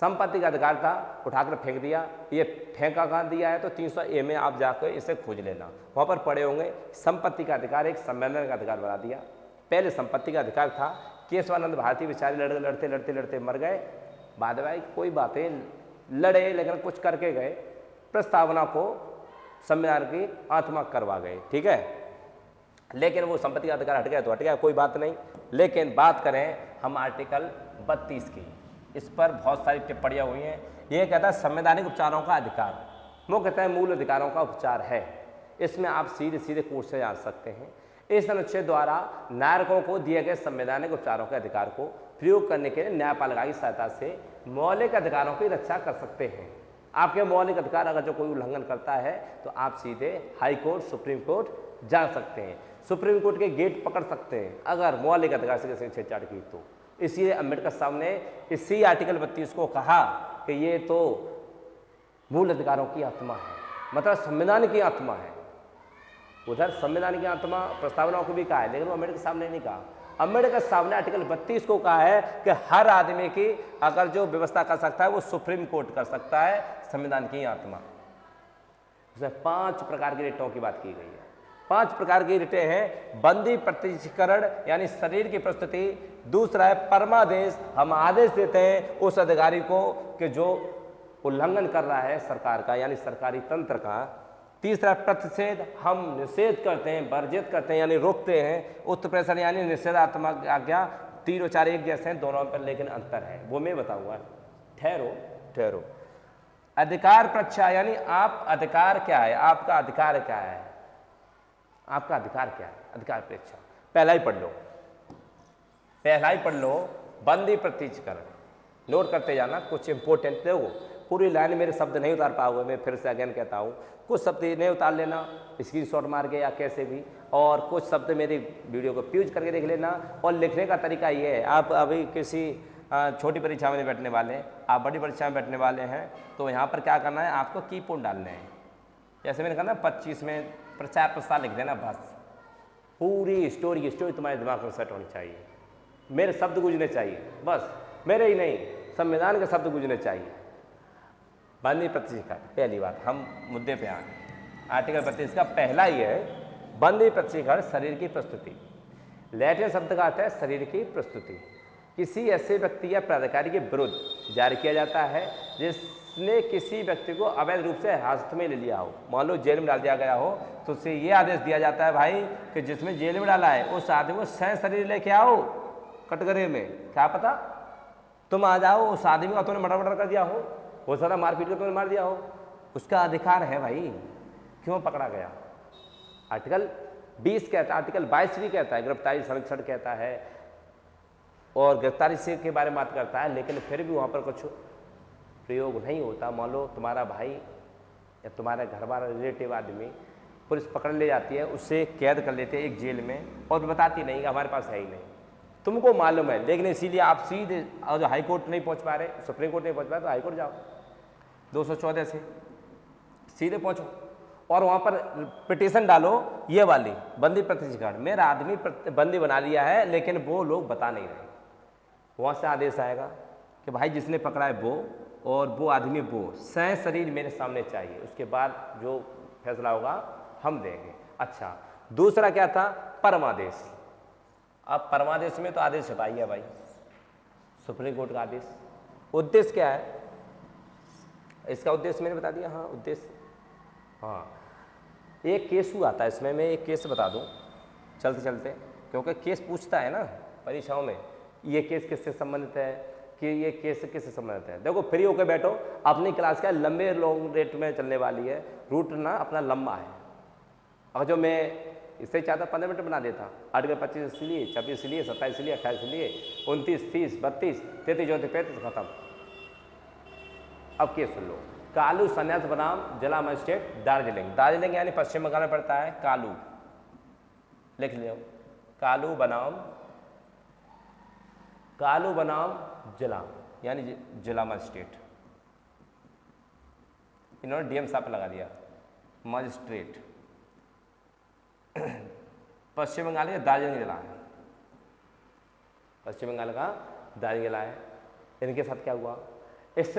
संपत्ति का अधिकार था, उठाकर फेंक दिया, ये फेंका कहाँ दिया है तो 300A में आप जाकर इसे खोज लेना, वहाँ पर पढ़े होंगे। संपत्ति का अधिकार एक संवैधानिक अधिकार बना दिया। पहले संपत्ति का अधिकार था, केशवानंद भारती बेचारे लड़ते लड़ते लड़ते मर गए, बाद में कोई बातें लड़े लेकिन कुछ करके गए, प्रस्तावना को संविधान की आत्मा करवा गए, ठीक है। लेकिन वो संपत्ति का अधिकार हट गया तो हट गया, कोई बात नहीं। लेकिन बात करें हम आर्टिकल 32 की, इस पर बहुत सारी टिप्पणियां हुई हैं। ये कहता है संवैधानिक उपचारों का अधिकार, वो कहता है मूल अधिकारों का उपचार है। इसमें आप सीधे सीधे कोर्ट से जान सकते हैं। इस अनुच्छेद द्वारा नागरिकों को दिए गए संवैधानिक उपचारों के अधिकार को प्रयोग करने के लिए न्यायपालिका की सहायता से मौलिक अधिकारों की रक्षा कर सकते हैं। आपके मौलिक अधिकार अगर जो कोई उल्लंघन करता है तो आप सीधे हाई कोर्ट, सुप्रीम कोर्ट जा सकते हैं, सुप्रीम कोर्ट के गेट पकड़ सकते हैं अगर मौलिक अधिकार से किसी छेड़छाड़ की तो। इसलिए अम्बेडकर साहब ने इसी आर्टिकल 32 को कहा कि ये तो मूल अधिकारों की आत्मा है, मतलब संविधान की आत्मा है। उधर संविधान की आत्मा प्रस्तावनाओं को भी कहा है, लेकिन वो अम्बेडकर साहब ने नहीं कहा। अम्बेडकर साहब ने आर्टिकल 32 को कहा है कि हर आदमी की अगर जो व्यवस्था कर सकता है वो सुप्रीम कोर्ट कर सकता है, संविधान की आत्मा। उसमें 5 प्रकार की रिटों की बात की गई है। 5 प्रकार की रिटें हैं। बंदी प्रत्यक्षीकरण यानी शरीर की प्रस्तुति, दूसरा है परमादेश, हम आदेश देते हैं उस अधिकारी को कि जो उल्लंघन कर रहा है सरकार का यानी सरकारी तंत्र का। तीसरा प्रतिषेध, हम निषेध करते हैं, वर्जित करते हैं यानी रोकते हैं। उत्प्रेषण यानी निषेधात्मक आज्ञा। तीनों चार एक जैसे हैं, दोनों पर लेकिन अंतर है, वो मैं बताऊंगा। ठहरो। अधिकार प्रक्षा यानी आप अधिकार क्या है, आपका अधिकार क्या है, आपका अधिकार क्या है, अधिकार प्रक्षा। पहला ही पढ़ लो, बंदी प्रत्यक्षीकरण। नोट करते जाना, कुछ इंपोर्टेंट देखो, पूरी लाइन मेरे शब्द नहीं उतार पाओगे, मैं फिर से अगेन कहता हूँ, कुछ शब्द नहीं उतार लेना स्क्रीनशॉट मार के या कैसे भी, और कुछ शब्द मेरी वीडियो को फ्यूज करके देख लेना। और लिखने का तरीका ये है, आप अभी किसी छोटी परीक्षा में बैठने वाले हैं, आप बड़ी परीक्षा में बैठने वाले हैं, तो यहाँ पर क्या करना है, आपको कीपॉइंट डालने हैं। जैसे मैंने कहा ना 25 में प्रचार प्रसार लिख देना, बस पूरी स्टोरी तुम्हारे दिमाग में सेट होनी चाहिए, मेरे शब्द गूंजने चाहिए, बस मेरे ही नहीं संविधान के शब्द गूंजने चाहिए। बंदी प्रत्यक्षीकरण, पहली बात, हम मुद्दे पे आए। आर्टिकल 32 का पहला ही है बंदी प्रत्यक्षीकरण, शरीर की प्रस्तुति। लैटिन शब्द का अर्थ है शरीर की प्रस्तुति। किसी ऐसे व्यक्ति या प्राधिकारी के विरुद्ध जारी किया जाता है जिसने किसी व्यक्ति को अवैध रूप से हिरासत में ले लिया हो। मान लो जेल में डाल दिया गया हो तो उससे ये आदेश दिया जाता है भाई कि जिसमें जेल में डाला है उस आदमी को सह शरीर लेके आओ कटघरे में, क्या पता तुम आ जाओ, उस आदमी का तुमने मर्डर कर दिया हो सारा मारपीट कर तुमने मार दिया हो, उसका अधिकार है भाई, क्यों पकड़ा गया। आर्टिकल 20 कहता है, आर्टिकल 22 भी कहता है, गिरफ्तारी संरक्षण कहता है और गिरफ्तारी से के बारे में बात करता है, लेकिन फिर भी वहाँ पर कुछ प्रयोग नहीं होता। मान लो तुम्हारा भाई या तुम्हारा घर वाला रिलेटिव आदमी पुलिस पकड़ ले जाती है, उससे कैद कर लेते हैं एक जेल में और बताती नहीं कि हमारे पास है ही नहीं, तुमको मालूम है, लेकिन इसीलिए आप सीधे और जो हाई कोर्ट नहीं पहुँच पा रहे, सुप्रीम कोर्ट नहीं पहुँच पा रहे, तो हाई कोर्ट जाओ 214 से सीधे पहुँचो और वहाँ पर पिटीशन डालो, ये वाली बंदी प्रत्यक्षीकरण, मेरा आदमी बंदी बना लिया है लेकिन वो लोग बता नहीं रहे। वहाँ से आदेश आएगा कि भाई जिसने पकड़ा है वो और वो आदमी वो सह शरीर मेरे सामने चाहिए, उसके बाद जो फैसला होगा हम देंगे। अच्छा, दूसरा क्या था, परमादेश। अब परमादेश में तो आदेश छपाई है भाई, सुप्रीम कोर्ट का आदेश। उद्देश्य क्या है इसका, उद्देश्य मैंने बता दिया। हाँ उद्देश्य, हाँ एक केस हुआ था इसमें, मैं एक केस बता दूं चलते चलते, क्योंकि केस पूछता है ना परीक्षाओं में, ये केस किससे संबंधित है कि ये केस किससे संबंधित है। देखो फ्री होकर बैठो, अपनी क्लास का लंबे लॉन्ग रेट में चलने वाली है, रूट ना अपना लंबा है। और जो मैं इससे चाहता 15 मिनट बना देता, आर्टिकल 25 इसलिए, 26 इसलिए, 27 इसलिए, 28 इसलिए, 29, 30, 32, 33, 34, 35 खत्म। अब केस सुन लो, कालू संन्यास बनाम जिला मजिस्ट्रेट दार्जिलिंग। दार्जिलिंग यानी पश्चिम बंगाल में पड़ता है, कालू लिख लो, कालू बनाम जिला यानी जिला मजिस्ट्रेट, इन्होंने डीएम साहब लगा दिया मजिस्ट्रेट। पश्चिम बंगाल का दार्जिलिंग जिला है, पश्चिम बंगाल का दार्जिलिंग जिला है। इनके साथ क्या हुआ, इस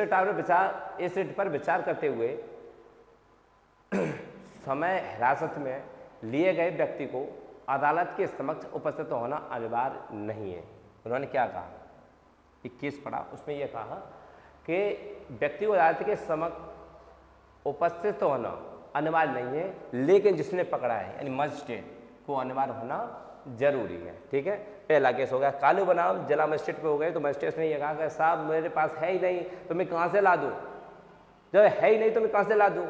रिट पर विचार करते हुए समय हिरासत में लिए गए व्यक्ति को अदालत के समक्ष उपस्थित होना अनिवार्य नहीं है। उन्होंने क्या कहा, एक केस पढ़ा, उसमें यह कहा कि व्यक्ति को अदालत के समक्ष उपस्थित होना अनिवार्य नहीं है, लेकिन जिसने पकड़ा है यानी मजिस्ट्रेट को अनिवार्य होना जरूरी है। ठीक है, पहला केस हो गया कालू बनाम जिला मजिस्ट्रेट पे हो गए, तो मजिस्ट्रेट ने यह कहा कि साहब मेरे पास है ही नहीं तो मैं कहाँ से ला दूँ, जब है ही नहीं तो मैं कहाँ से ला दूँ,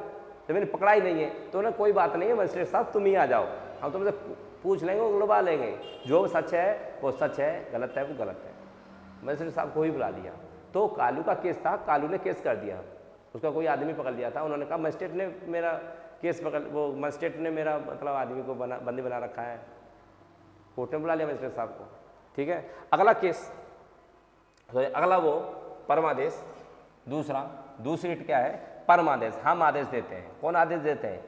जब मैंने पकड़ा ही नहीं है तो ना कोई बात नहीं है मजिस्ट्रेट साहब तुम ही आ जाओ, हम तुमसे पूछ लेंगे, उड़वा लेंगे, जो सच है वो सच है, गलत है वो गलत है। मजिस्ट्रेट साहब को ही बुला लिया। तो कालू का केस था, कालू ने केस कर दिया, उसका कोई आदमी पकड़ लिया था, उन्होंने कहा मजिस्ट्रेट ने मेरा केस पकड़, वो मजिस्ट्रेट ने मेरा मतलब आदमी को बंदी बना रखा है, कोर्ट ने बुला लिया मजिस्ट्रेट साहब को। ठीक है, अगला केस, अगला वो परमादेश, दूसरी रिट क्या है, परमादेश। हम आदेश देते हैं, कौन आदेश देते हैं,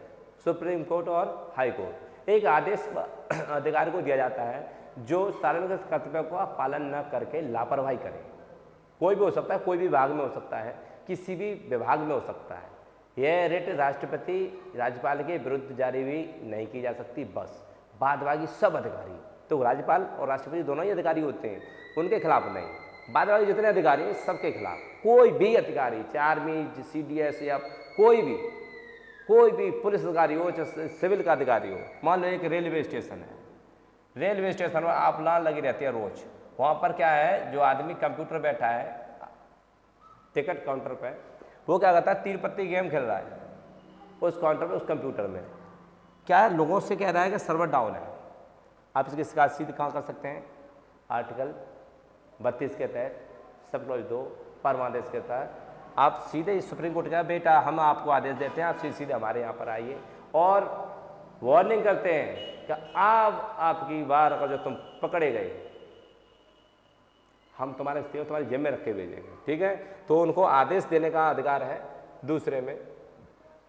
सुप्रीम कोर्ट और हाई कोर्ट। एक आदेश अधिकारी को दिया जाता है जो सार्वजनिक कर्तव्य का पालन न करके लापरवाही करे, कोई भी हो सकता है, कोई भी विभाग में हो सकता है, किसी भी विभाग में हो सकता है। यह रिट राष्ट्रपति राज्यपाल के विरुद्ध जारी भी नहीं की जा सकती, बस बाद बाकी सब अधिकारी, तो राज्यपाल और राष्ट्रपति दोनों ही अधिकारी होते हैं, उनके खिलाफ नहीं, बाद बाकी जितने अधिकारी हैं सबके खिलाफ। कोई भी अधिकारी, चाहे आर्मी, CDS या कोई भी पुलिस अधिकारी हो, चाहे सिविल का अधिकारी हो, मान लो एक रेलवे स्टेशन है, रेलवे स्टेशन पर आप लाइन लगी रहती है रोज, वहाँ पर क्या है, जो आदमी कंप्यूटर बैठा है टिकट काउंटर पे, वो क्या करता है, तीर पत्ती गेम खेल रहा है उस काउंटर पे, उस कंप्यूटर में क्या है, लोगों से कह रहा है कि सर्वर डाउन है। आप इसकी शिकायत सीधे कहाँ कर सकते हैं, आर्टिकल 32 के तहत, सब क्लॉज 2 परमादेश के तहत आप सीधे सुप्रीम कोर्ट का, बेटा हम आपको आदेश देते हैं, आप सीधे हमारे यहाँ पर आइए, और वार्निंग करते हैं कि आपकी बार अगर जो तुम पकड़े गए हम तुम्हारे तुम्हारी जेब में रख के भेजेंगे। ठीक है, तो उनको आदेश देने का अधिकार है। दूसरे में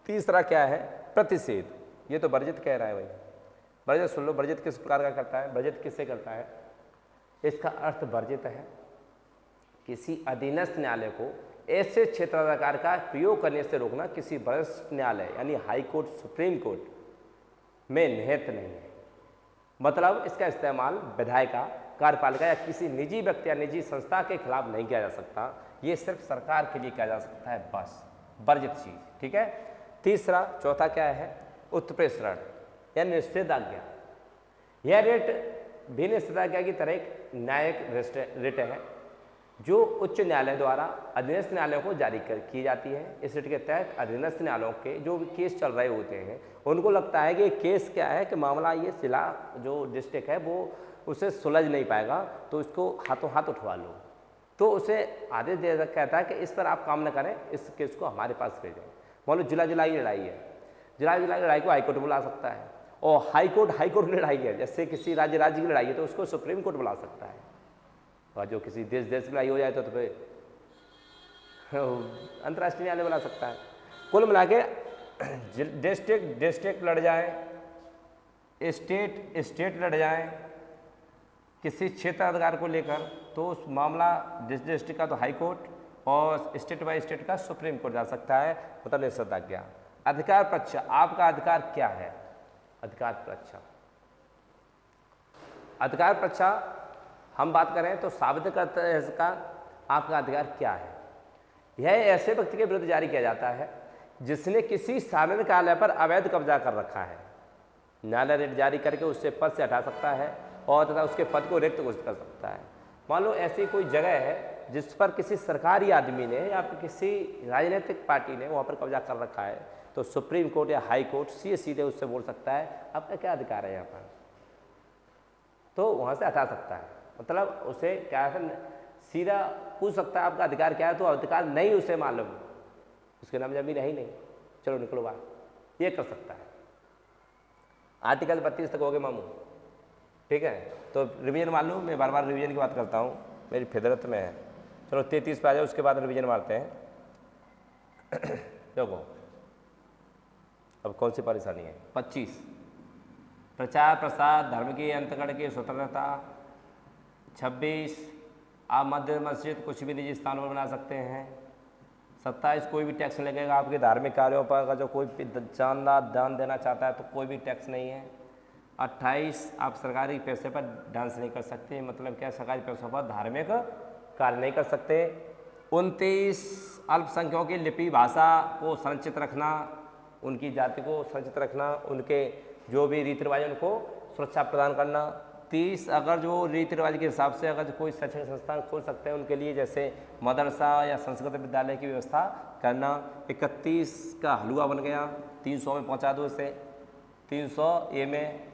तीसरा क्या है, प्रतिषेध। ये तो वर्जित कह रहा है भाई, वर्जित सुन लो, वर्जित किस प्रकार का करता है, वर्जित किससे करता है, इसका अर्थ वर्जित है किसी अधीनस्थ न्यायालय को ऐसे क्षेत्राधिकार का प्रयोग करने से रोकना किसी वरिष्ठ न्यायालय यानी हाई कोर्ट, सुप्रीम कोर्ट में निहित नहीं है। मतलब इसका इस्तेमाल विधायिका, कार्यपालिका या किसी निजी व्यक्ति या निजी संस्था के खिलाफ नहीं किया जा सकता, ये सिर्फ सरकार के लिए किया जा सकता है, बस वर्जित चीज। ठीक है, चौथा क्या है, उत्प्रेषण या निषेधाज्ञा। यह रिट भी निषेधाज्ञा की तरह एक न्यायिक रिट है जो उच्च न्यायालय द्वारा अधीनस्थ न्यायालयों को जारी की जाती है। इस रिट के तहत अधीनस्थ न्यायालयों के जो भी केस चल रहे होते हैं उनको लगता है कि केस क्या है कि मामला ये जिला जो डिस्ट्रिक्ट है वो उसे सुलझ नहीं पाएगा, तो इसको हाथों हाथ उठवा लो, तो उसे आदेश दे कहता है कि इस पर आप काम न करें, इस केस को हमारे पास भेजें। मान लो जिला की लड़ाई है, जिला की लड़ाई को हाईकोर्ट बुला सकता है, और हाईकोर्ट की लड़ाई है, जैसे किसी राज्य की लड़ाई है तो उसको सुप्रीम कोर्ट बुला सकता है, और जो किसी देश की लड़ाई हो जाए तो फिर अंतर्राष्ट्रीय न्यायालय बुला सकता है। कुल मिला के डिस्ट्रिक्ट लड़ जाए, स्टेट लड़ जाए किसी क्षेत्राधिकार को लेकर, तो उस मामला डिस्ट्रिक्ट का तो हाई कोर्ट और स्टेट बाय स्टेट का सुप्रीम कोर्ट जा सकता है। मतलब निषेधाज्ञा। अधिकार परीक्षा, आपका अधिकार क्या है, अधिकार परीक्षा हम बात करें तो साबित करते हैं इसका आपका अधिकार क्या है। यह ऐसे व्यक्ति के विरुद्ध जारी किया जाता है जिसने किसी सार्वजनिक कार्यालय पर अवैध कब्जा कर रखा है। न्यायालय रिट जारी करके उससे पद से हटा सकता है और तथा उसके पद को रिक्त घोषित कर सकता है। मान लो ऐसी कोई जगह है जिस पर किसी सरकारी आदमी ने या फिर किसी राजनीतिक पार्टी ने वहाँ पर कब्जा कर रखा है, तो सुप्रीम कोर्ट या हाई कोर्ट सीधे उससे बोल सकता है आपका क्या अधिकार है यहाँ पर, तो वहाँ से हटा सकता है। मतलब उसे क्या है, सीधा पूछ सकता है आपका अधिकार क्या है, तो अधिकार नहीं उसे मालूम, उसके नाम जमीन है ही नहीं, चलो निकलो बाहर, ये कर सकता है। आर्टिकल 32 तक हो गए मामू, ठीक है। तो रिवीजन मान लो, मैं बार बार रिवीजन की बात करता हूँ, मेरी फितरत में है। चलो 33 पे आ जाओ, उसके बाद रिवीजन मारते हैं। देखो अब कौन सी परेशानी है। 25 प्रचार प्रसार धर्म की अंतकरण की स्वतंत्रता। 26 आप मस्जिद मस्जिद कुछ भी निजी स्थानों पर बना सकते हैं। 27 कोई भी टैक्स नहीं लगेगा आपके धार्मिक कार्यों पर। अगर जो कोई दान देना चाहता है तो कोई भी टैक्स नहीं है। 28 आप सरकारी पैसे पर डांस नहीं कर सकते, मतलब क्या, सरकारी पैसों पर धार्मिक कार्य नहीं कर सकते। 29 अल्पसंख्यकों की लिपि भाषा को संरक्षित रखना, उनकी जाति को संरक्षित रखना, उनके जो भी रीति रिवाज उनको सुरक्षा प्रदान करना। 30 अगर जो रीति रिवाज के हिसाब से अगर कोई शैक्षणिक संस्थान खोल सकते हैं उनके लिए, जैसे मदरसा या संस्कृत विद्यालय की व्यवस्था करना। 31 का हलवा बन गया, 300 में पहुंचा दो इसे, 300 ए में।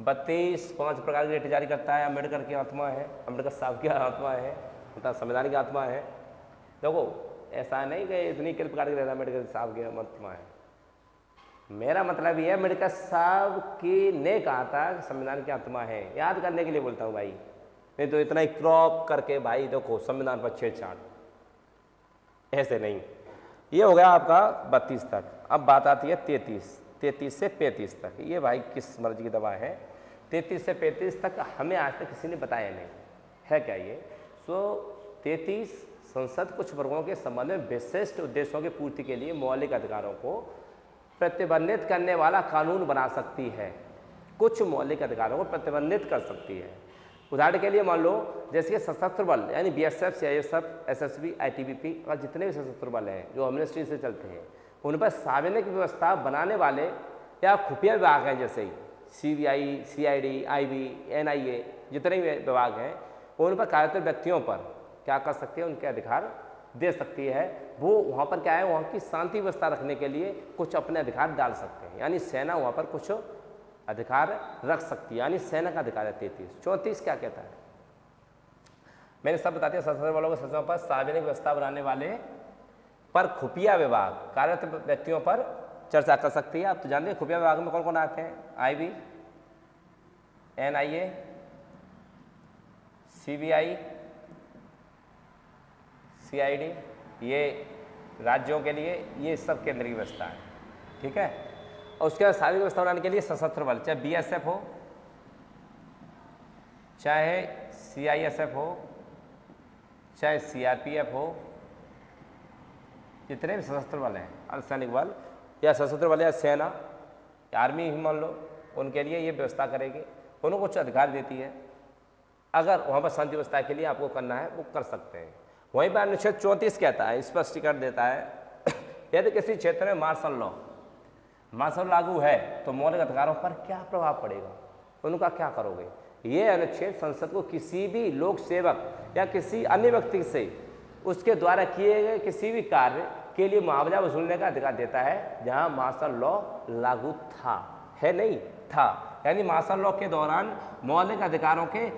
32 5 प्रकार की रेट जारी करता है। अम्बेडकर की आत्मा है, अम्बेडकर साहब की आत्मा है, मतलब संविधान की आत्मा है। देखो ऐसा नहीं कि इतनी किस प्रकार की रेट अम्बेडकर साहब की आत्मा है, मेरा मतलब ये अम्बेडकर साहब की ने कहा था कि संविधान की आत्मा है, याद करने के लिए बोलता हूँ भाई, नहीं तो इतना ही क्रॉप करके भाई देखो संविधान पर छेड़छाड़, ऐसे नहीं। ये हो गया आपका 32 तक। अब बात आती है 33 से 35 तक। ये भाई किस मर्जी की दवा है। 33 से 35 तक हमें आज तक किसी ने बताया नहीं है क्या ये। 33 संसद कुछ वर्गों के संबंध में विशिष्ट उद्देश्यों की पूर्ति के लिए मौलिक अधिकारों को प्रतिबंधित करने वाला कानून बना सकती है। कुछ मौलिक अधिकारों को प्रतिबंधित कर सकती है। उदाहरण के लिए मान लो जैसे कि सशस्त्र बल यानी बीएसएफ, सीआईएसएफ, एसएसबी, आईटीबीपी और जितने भी सशस्त्र बल हैं जो अमनिस्ट्री से चलते हैं, उन पर सार्वजनिक व्यवस्था बनाने वाले या खुफिया विभाग हैं, जैसे सीबीआई, सीआईडी, आईबी, एनआईए, जितने भी विभाग हैं, उन पर कार्यरत व्यक्तियों पर क्या कर सकती है, उनके अधिकार दे सकती है। वो वहाँ पर क्या है, वहाँ की शांति व्यवस्था रखने के लिए कुछ अपने अधिकार डाल सकते हैं, यानी सेना वहाँ पर कुछ अधिकार रख सकती है, यानी सेना का अधिकार है। 33। 34 क्या कहता है, मैंने सब बताते हैं सशस्त्र बलों के सदस्यों पर सार्वजनिक व्यवस्था बनाने वाले पर खुफिया विभाग कार्यरत व्यक्तियों पर चर्चा कर सकती है। आप तो जानते हैं खुफिया विभाग में कौन कौन आते हैं, आईबी, एनआईए, सीबीआई, सीआईडी, ये राज्यों के लिए ये सब केंद्र की व्यवस्था है, ठीक है। और उसके बाद सारी व्यवस्था बनाने के लिए सशस्त्र बल, चाहे बीएसएफ हो, चाहे सीआईएसएफ हो, चाहे सीआरपीएफ हो, जितने भी सशस्त्र बल हैं, अर्धसैनिक बल या सशस्त्र बल या सेना, आर्मी ही मान लो, उनके लिए ये व्यवस्था करेगी, उनको कुछ अधिकार देती है। अगर वहाँ पर शांति व्यवस्था के लिए आपको करना है वो कर सकते हैं। वहीं पर अनुच्छेद 34 कहता है, स्पष्टीकरण देता है यदि किसी क्षेत्र में मार्शल लॉ लागू है तो मौलिक अधिकारों पर क्या प्रभाव पड़ेगा, उनका क्या करोगे। ये अनुच्छेद संसद को किसी भी लोक सेवक या किसी अन्य व्यक्ति से उसके द्वारा किए गए किसी भी कार्य के लिए मुआवजा वसूलने का अधिकार देता है जहां मार्शल लॉ लागू था, है नहीं था, यानी मार्शल लॉ के दौरान मौलिक अधिकारों के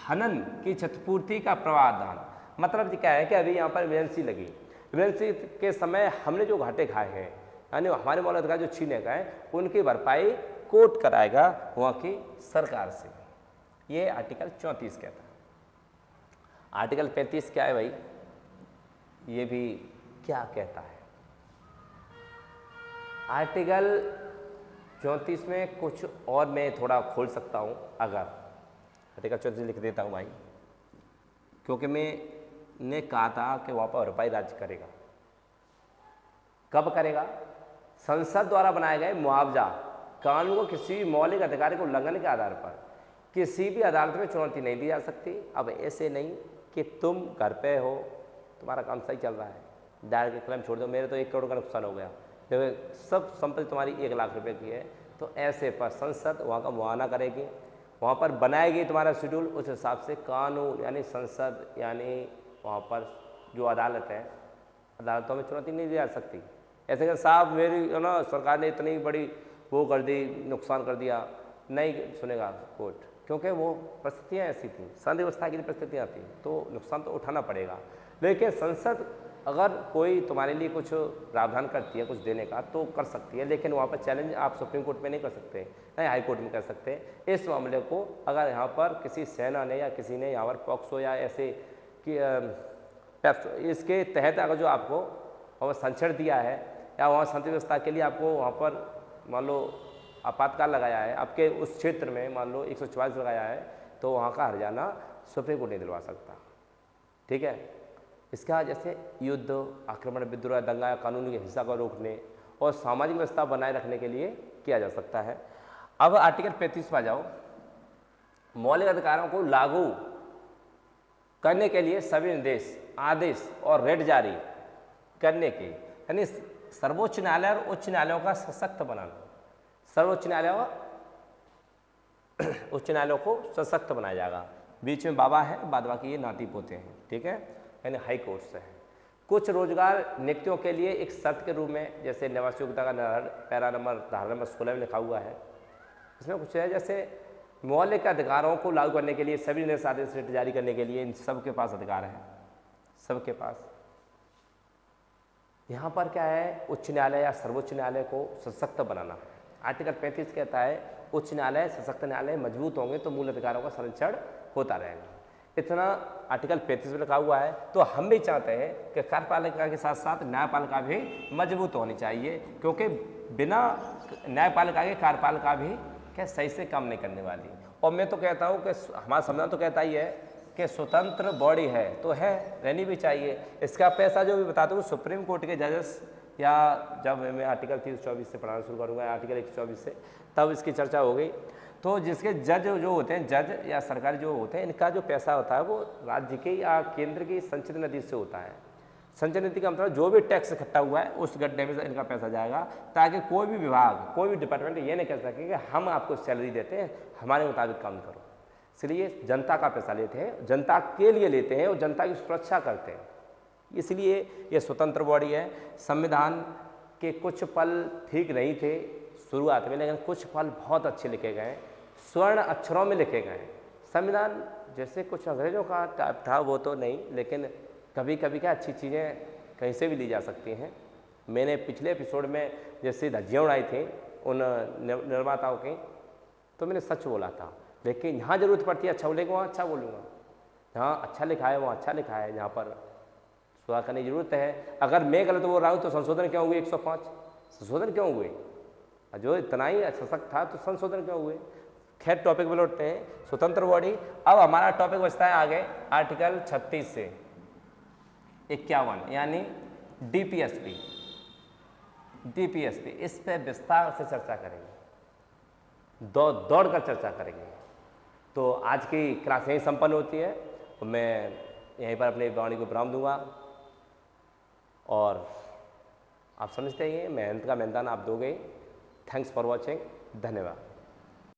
हनन की क्षतिपूर्ति का प्रावधान। मतलब क्या है कि अभी यहाँ पर इमरजेंसी लगी, इमरजेंसी के समय हमने जो घाटे खाए हैं, यानी हमारे मौलिक अधिकार जो छीने गए, उनकी भरपाई कोर्ट कराएगा वहाँ की सरकार से। ये आर्टिकल 34 कहता है। आर्टिकल 35 क्या है भाई, ये भी क्या कहता है। आर्टिकल 34 में कुछ और मैं थोड़ा खोल सकता हूँ, अगर आर्टिकल 34 लिख देता हूँ भाई, क्योंकि मैंने कहा था कि वहाँ पर भरपाई राज्य करेगा। कब करेगा, संसद द्वारा बनाए गए मुआवजा कानून को किसी भी मौलिक अधिकार के उल्लंघन के आधार पर किसी भी अदालत में चुनौती नहीं दी जा सकती। अब ऐसे नहीं कि तुम घर पे हो, तुम्हारा काम सही चल रहा है, डायरेक्ट क्लेम छोड़ दो, मेरे तो 1 करोड़ का नुकसान हो गया, क्योंकि सब संपत्ति तुम्हारी 1 लाख रुपए की है, तो ऐसे पर संसद वहाँ का मुआयना करेगी, वहाँ पर बनाएगी तुम्हारा शेड्यूल, उस हिसाब से कानून यानी संसद यानी वहाँ पर जो अदालत है, अदालतों में चुनौती नहीं दी जा सकती। ऐसे कि साहब मेरी ना सरकार ने इतनी बड़ी वो कर दी, नुकसान कर दिया, नहीं सुनेगा कोर्ट, क्योंकि वो परिस्थितियाँ ऐसी थी, शांति व्यवस्था की परिस्थितियाँ थी, तो नुकसान तो उठाना पड़ेगा। लेकिन संसद अगर कोई तुम्हारे लिए कुछ प्रावधान करती है कुछ देने का तो कर सकती है, लेकिन वहाँ पर चैलेंज आप सुप्रीम कोर्ट में नहीं कर सकते, नहीं हाई कोर्ट में कर सकते। इस मामले को अगर यहाँ पर किसी सेना ने या किसी ने यहाँ पर पॉक्सो या ऐसे कि इसके तहत अगर जो आपको वहाँ संरक्षण दिया है या वहाँ शांति व्यवस्था के लिए आपको वहाँ पर मान लो आपातकाल लगाया है, आपके उस क्षेत्र में मान लो 144 लगाया है, तो वहाँ का हर्जाना सुप्रीम कोर्ट नहीं दिलवा सकता। ठीक है। इसका जैसे युद्ध, आक्रमण, विद्रोह, दंगा या कानूनी हिंसा को रोकने और सामाजिक व्यवस्था बनाए रखने के लिए किया जा सकता है। अब आर्टिकल 35 पर जाओ। मौलिक अधिकारों को लागू करने के लिए सभी निर्देश, आदेश और रेट जारी करने के, यानी सर्वोच्च न्यायालय और उच्च न्यायालयों का सशक्त बनाना, सर्वोच्च न्यायालय और उच्च न्यायालयों को सशक्त बनाया जाएगा। बीच में बाबा है, बाद बाकी ये नाती पोते हैं। ठीक है, यानी हाई कोर्ट से है। कुछ रोजगार नियुक्तियों के लिए एक शर्त के रूप में, जैसे निवास योग्यता का पैरा नंबर धारा नंबर 16 में लिखा हुआ है, इसमें कुछ है जैसे मौलिक अधिकारों को लागू करने के लिए सभी निर्देश, आदेश, रेट जारी करने के लिए इन सबके पास अधिकार है, सबके पास। यहाँ पर क्या है, उच्च न्यायालय या सर्वोच्च न्यायालय को सशक्त बनाना। आर्टिकल 35 कहता है उच्च न्यायालय, सशक्त न्यायालय मजबूत होंगे तो मूल अधिकारों का संरक्षण होता रहेगा। इतना आर्टिकल 35 में लिखा हुआ है। तो हम भी चाहते हैं कि कार्यपालिका के साथ साथ न्यायपालिका भी मजबूत होनी चाहिए, क्योंकि बिना न्यायपालिका के कार्यपालिका भी क्या सही से काम नहीं करने वाली। और मैं तो कहता हूँ कि हमारा संविधान तो कहता ही है कि स्वतंत्र बॉडी है तो है, रहनी भी चाहिए। इसका पैसा जो भी बताता हूँ सुप्रीम कोर्ट के जजेस, या जब मैं आर्टिकल 324 से पढ़ाना शुरू करूँगा, आर्टिकल 124 से, तब इसकी चर्चा हो गई। तो जिसके जज जो होते हैं, जज या सरकारी जो होते हैं, इनका जो पैसा होता है वो राज्य के या केंद्र की संचित निधि से होता है। संचित निधि का मतलब जो भी टैक्स इकट्ठा हुआ है उस गड्ढे में इनका पैसा जाएगा, ताकि कोई भी विभाग, कोई भी डिपार्टमेंट ये नहीं कह सके कि हम आपको सैलरी देते हैं, हमारे मुताबिक काम करो। इसलिए जनता का पैसा लेते हैं, जनता के लिए लेते हैं और जनता की सुरक्षा करते हैं। इसलिए ये स्वतंत्र बॉडी है। संविधान के कुछ पल ठीक नहीं थे शुरुआत में, लेकिन कुछ पल बहुत अच्छे लिखे गए, स्वर्ण अक्षरों में लिखे गए। संविधान जैसे कुछ अंग्रेजों का टाइप था वो तो नहीं, लेकिन कभी कभी क्या अच्छी चीज़ें कहीं से भी ली जा सकती हैं। मैंने पिछले एपिसोड में जैसे धज्जियाँ उड़ाई थी उन निर्माताओं की, तो मैंने सच बोला था। लेकिन यहाँ ज़रूरत पड़ती है अच्छा बोलेगा वहाँ अच्छा बोलूँगा, जहाँ अच्छा लिखा है वहाँ अच्छा लिखा है, जहाँ पर सुधार करने की जरूरत है। अगर मैं गलत बोल रहा हूँ तो संशोधन क्यों हुए? 105 संशोधन क्यों हुए? जो इतना ही सशक्त था तो संशोधन क्यों हुए? खैर टॉपिक में लौटते हैं, स्वतंत्र बॉडी। अब हमारा टॉपिक बचता है आगे आर्टिकल 36 से 51, यानी डीपीएसपी। इस पर विस्तार से चर्चा करेंगे, दौड़ कर चर्चा करेंगे। तो आज की क्लास यहीं संपन्न होती है, तो मैं यहीं पर अपनी वाणी को विराम दूंगा। और आप समझते ही हैं मेहनत का मैदान आप दोगे। थैंक्स फॉर वॉचिंग, धन्यवाद।